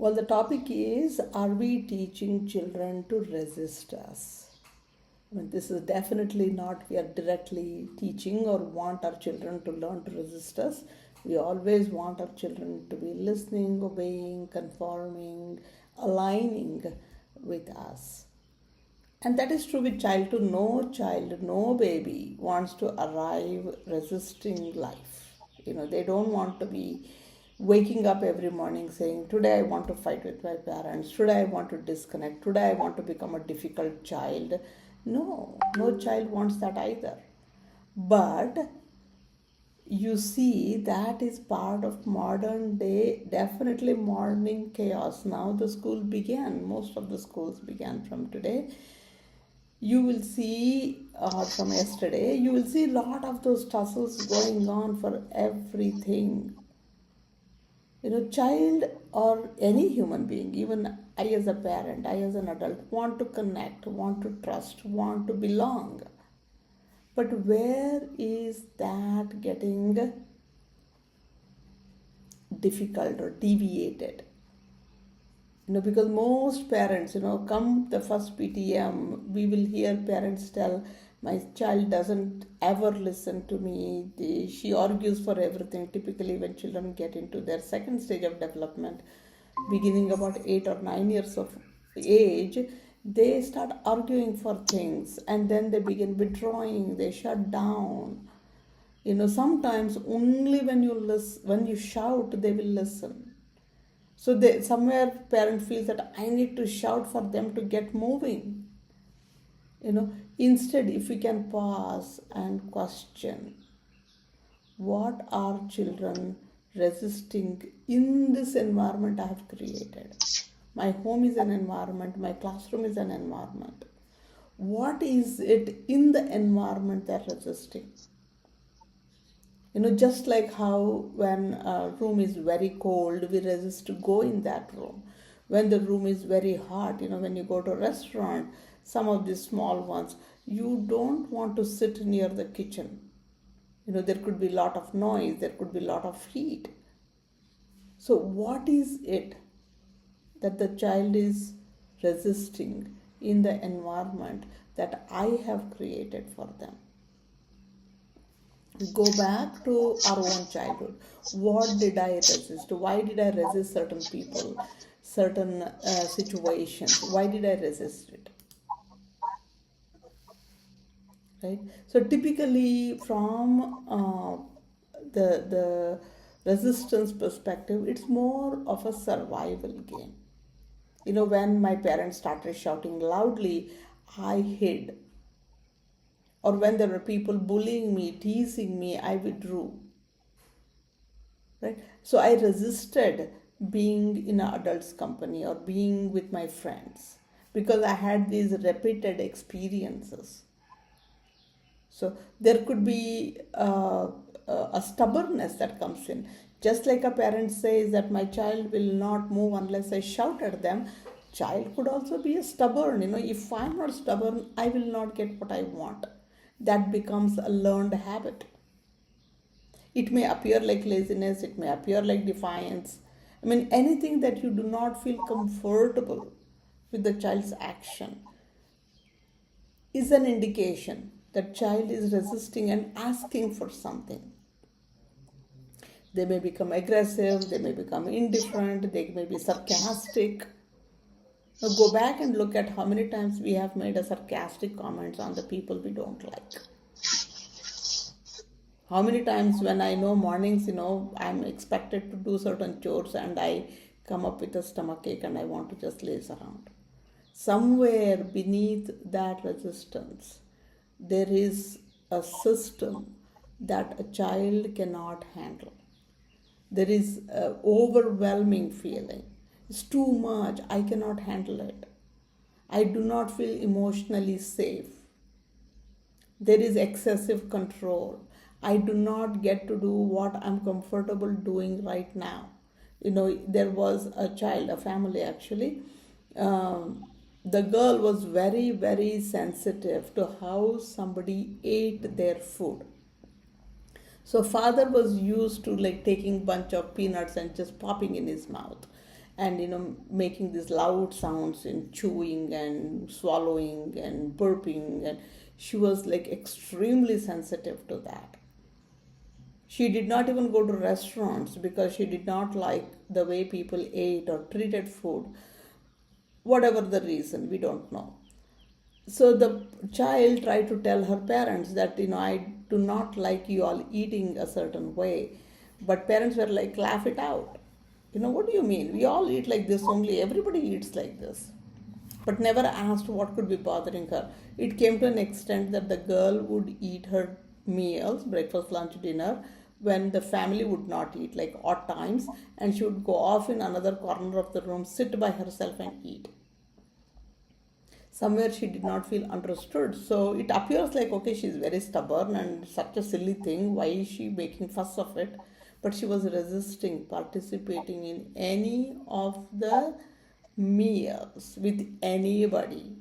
Well, the topic is, are we teaching children to resist us? I mean, this is definitely not we are directly teaching or want our children to learn to resist us. We always want our children to be listening, obeying, conforming, aligning with us. And that is true with child, no baby wants to arrive resisting life. They don't want to be waking up every morning saying, today I want to fight with my parents, today I want to disconnect, today I want to become a difficult child. No child wants that either. But you see, that is part of modern day, definitely morning chaos. Now most of the schools began from today. You will see, from yesterday, you will see a lot of those tussles going on for everything. Child or any human being, even I as a parent, I as an adult, want to connect, want to trust, want to belong. But where is that getting difficult or deviated? Because most parents, come the first PTM, we will hear parents tell, my child doesn't ever listen to me. She argues for everything. Typically, when children get into their second stage of development, beginning about 8 or 9 years of age, they start arguing for things, and then they begin withdrawing, they shut down. Sometimes only when you shout, they will listen. So somewhere parent feels that I need to shout for them to get moving. Instead, if we can pause and question, what are children resisting in this environment I have created? My home is an environment, my classroom is an environment. What is it in the environment they're resisting? Just like how when a room is very cold, we resist to go in that room. When the room is very hot, when you go to a restaurant, some of these small ones, you don't want to sit near the kitchen. There could be a lot of noise, there could be a lot of heat. So what is it that the child is resisting in the environment that I have created for them? Go back to our own childhood. What did I resist? Why did I resist certain people, certain situations? Why did I resist it? Right? So typically, from the resistance perspective, it's more of a survival game. When my parents started shouting loudly, I hid. Or when there were people bullying me, teasing me, I withdrew. Right? So I resisted being in an adult's company or being with my friends because I had these repeated experiences. So there could be a stubbornness that comes in. Just like a parent says that my child will not move unless I shout at them, child could also be a stubborn. If I'm not stubborn, I will not get what I want. That becomes a learned habit. It may appear like laziness, it may appear like defiance. Anything that you do not feel comfortable with the child's action is an indication that child is resisting and asking for something. They may become aggressive, they may become indifferent, they may be sarcastic. Now go back and look at how many times we have made a sarcastic comments on the people we don't like. How many times when I know mornings, I'm expected to do certain chores and I come up with a stomachache and I want to just laze around. Somewhere beneath that resistance, there is a system that a child cannot handle. There is an overwhelming feeling. It's too much. I cannot handle it. I do not feel emotionally safe. There is excessive control. I do not get to do what I'm comfortable doing right now. There was a child, a family actually. The girl was very, very sensitive to how somebody ate their food. So father was used to like taking bunch of peanuts and just popping in his mouth. and making these loud sounds and chewing and swallowing and burping, and she was like extremely sensitive to that. She did not even go to restaurants because she did not like the way people ate or treated food, whatever the reason, we don't know. So the child tried to tell her parents that, I do not like you all eating a certain way. But parents were like, laugh it out. What do you mean? We all eat like this only. Everybody eats like this. But never asked what could be bothering her. It came to an extent that the girl would eat her meals, breakfast, lunch, dinner, when the family would not eat, like odd times, and she would go off in another corner of the room, sit by herself and eat. Somewhere she did not feel understood. So it appears like, okay, she's very stubborn and such a silly thing. Why is she making fuss of it? But she was resisting participating in any of the meals with anybody.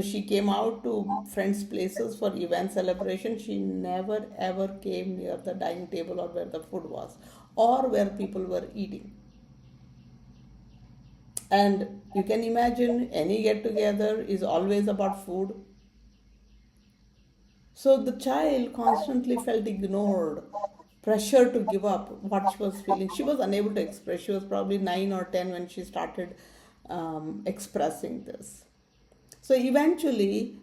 She came out to friends' places for event celebration. She never ever came near the dining table or where the food was or where people were eating. And you can imagine any get together is always about food. So the child constantly felt ignored, pressure to give up what she was feeling. She was unable to express. She was probably 9 or 10 when she started expressing this. So eventually,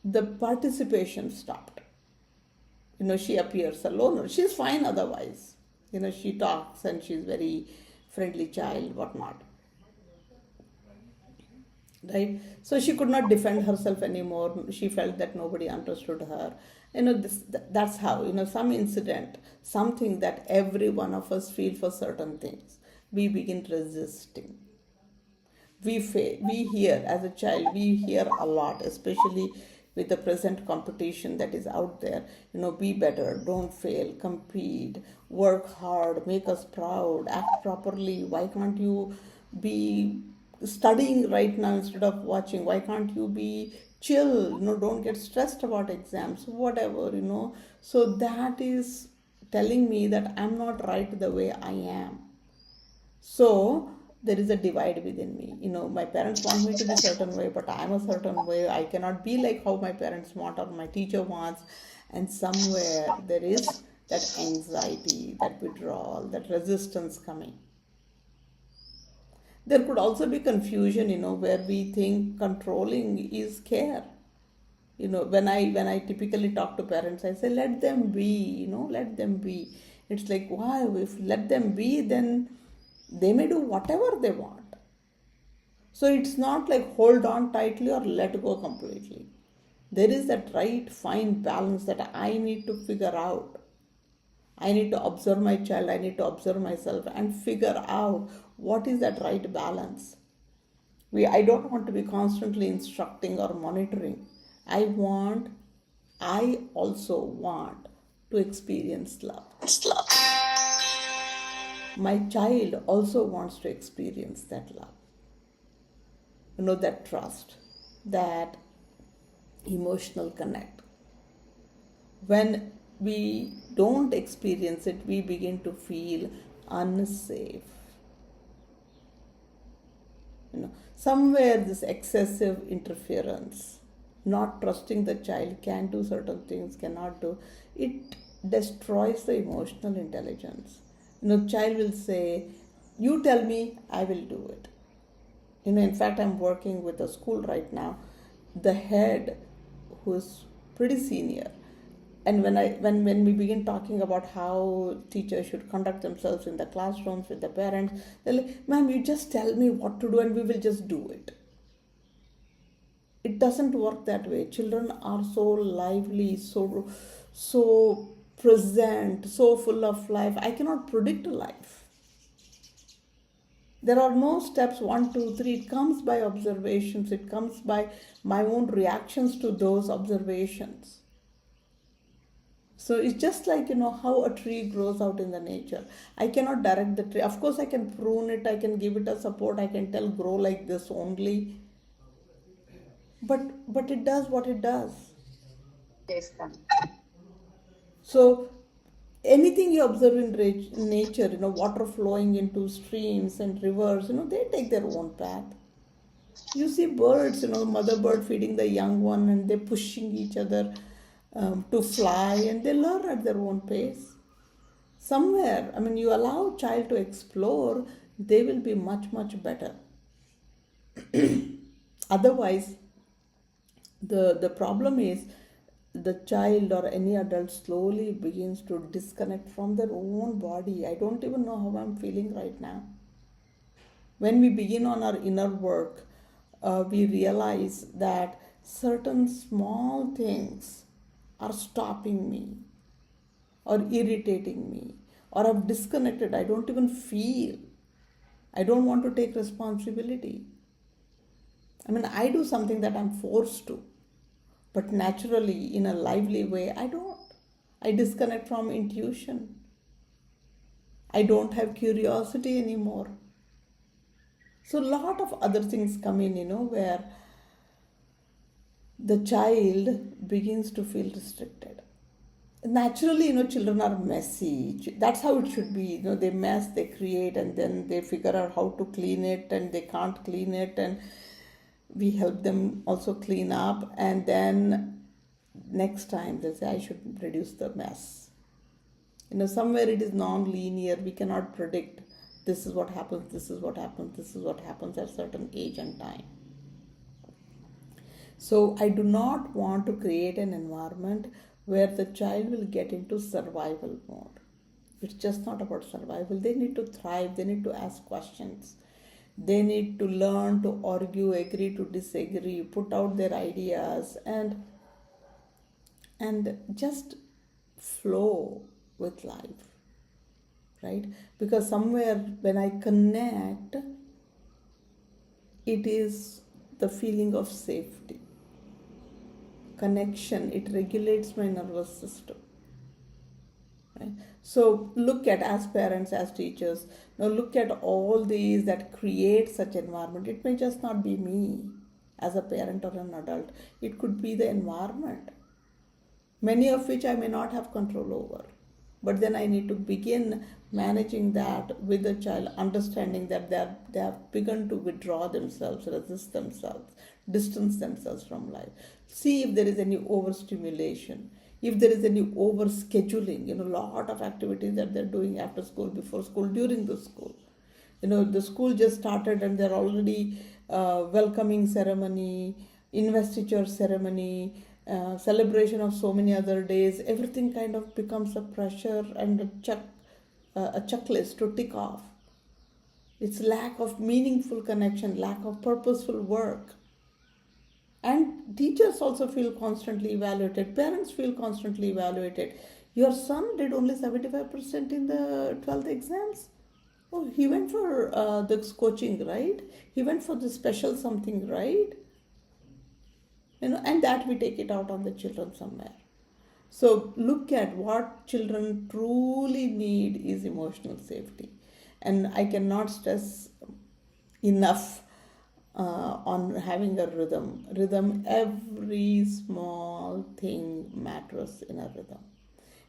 the participation stopped. She appears alone. She's fine otherwise. She talks and she's very friendly child, whatnot. Right? So she could not defend herself anymore. She felt that nobody understood her. That's how, some incident, something that every one of us feel for certain things, we begin resisting. We hear, as a child, we hear a lot, especially with the present competition that is out there. Be better, don't fail, compete, work hard, make us proud, act properly. Why can't you be studying right now instead of watching? Why can't you be chill? Don't get stressed about exams, whatever. So that is telling me that I'm not right the way I am. So there is a divide within me. My parents want me to be a certain way, but I'm a certain way. I cannot be like how my parents want or my teacher wants. And somewhere there is that anxiety, that withdrawal, that resistance coming. There could also be confusion, where we think controlling is care. When I typically talk to parents, I say, let them be, let them be. It's like, why? If let them be, then they may do whatever they want. So it's not like hold on tightly or let go completely. There is that right fine balance that I need to figure out. I need to observe my child, I need to observe myself and figure out what is that right balance. I don't want to be constantly instructing or monitoring. I also want to experience love. My child also wants to experience that love. That trust, that emotional connect. When we don't experience it, we begin to feel unsafe. Somewhere this excessive interference, not trusting the child, can do certain things, cannot do, it destroys the emotional intelligence. Child will say, you tell me, I will do it. In fact, I'm working with a school right now. The head, who's pretty senior, and when we begin talking about how teachers should conduct themselves in the classrooms with the parents, they're like, ma'am, you just tell me what to do and we will just do it. It doesn't work that way. Children are so lively, so present, so full of life. I cannot predict life. There are no steps 1, 2, 3. It comes by observations. It comes by my own reactions to those observations. So it's just like, how a tree grows out in the nature. I cannot direct the tree. Of course, I can prune it. I can give it a support. I can tell grow like this only. But it does what it does. Yes, ma'am. So Anything you observe in nature, water flowing into streams and rivers, they take their own path. You see birds, mother bird feeding the young one, and they're pushing each other to fly, and they learn at their own pace. Somewhere, I mean, you allow child to explore, they will be much, much better. Otherwise, the problem is the child or any adult slowly begins to disconnect from their own body. I don't even know how I'm feeling right now. When we begin on our inner work, we realize that certain small things are stopping me or irritating me, or I've disconnected. I don't even feel. I don't want to take responsibility. I mean, I do something that I'm forced to, but naturally, in a lively way, I don't. I disconnect from intuition. I don't have curiosity anymore. So, a lot of other things come in, where the child begins to feel restricted. Naturally, children are messy. That's how it should be. They mess, they create, and then they figure out how to clean it, and they can't clean it, and we help them also clean up, and then next time they'll say, I should reduce the mess. Somewhere it is non-linear. We cannot predict this is what happens, this is what happens, this is what happens at a certain age and time. So I do not want to create an environment where the child will get into survival mode. It's just not about survival. They need to thrive, they need to ask questions. They need to learn to argue, agree to disagree, put out their ideas, and just flow with life, right? Because somewhere when I connect, it is the feeling of safety. Connection, it regulates my nervous system. Right? So look at, as parents, as teachers, now look at all these that create such environment. It may just not be me as a parent or an adult. It could be the environment, many of which I may not have control over. But then I need to begin managing that with the child, understanding that they have begun to withdraw themselves, resist themselves, distance themselves from life. See if there is any overstimulation, if there is any over scheduling, a lot of activities that they're doing after school, before school, during the school. The school just started and they're already welcoming ceremony, investiture ceremony, celebration of so many other days. Everything kind of becomes a pressure and a checklist to tick off. It's lack of meaningful connection, lack of purposeful work. And teachers also feel constantly evaluated. Parents feel constantly evaluated. Your son did only 75% in the 12th exams. Oh, he went for this coaching, right? He went for the special something, right? And that we take it out on the children somewhere. So look at what children truly need is emotional safety. And I cannot stress enough on having a rhythm. Rhythm, every small thing matters in a rhythm.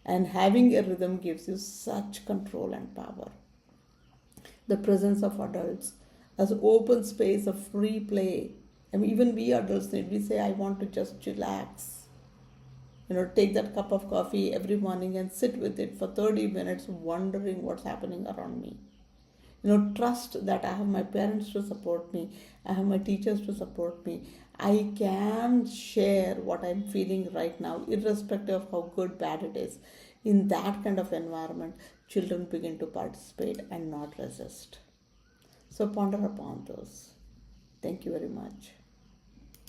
And having a rhythm gives you such control and power. The presence of adults as open space of free play. I mean, even we adults need, we say, I want to just relax. Take that cup of coffee every morning and sit with it for 30 minutes wondering what's happening around me. Trust that I have my parents to support me, I have my teachers to support me. I can share what I'm feeling right now, irrespective of how good, bad it is. In that kind of environment, children begin to participate and not resist. So ponder upon those. Thank you very much.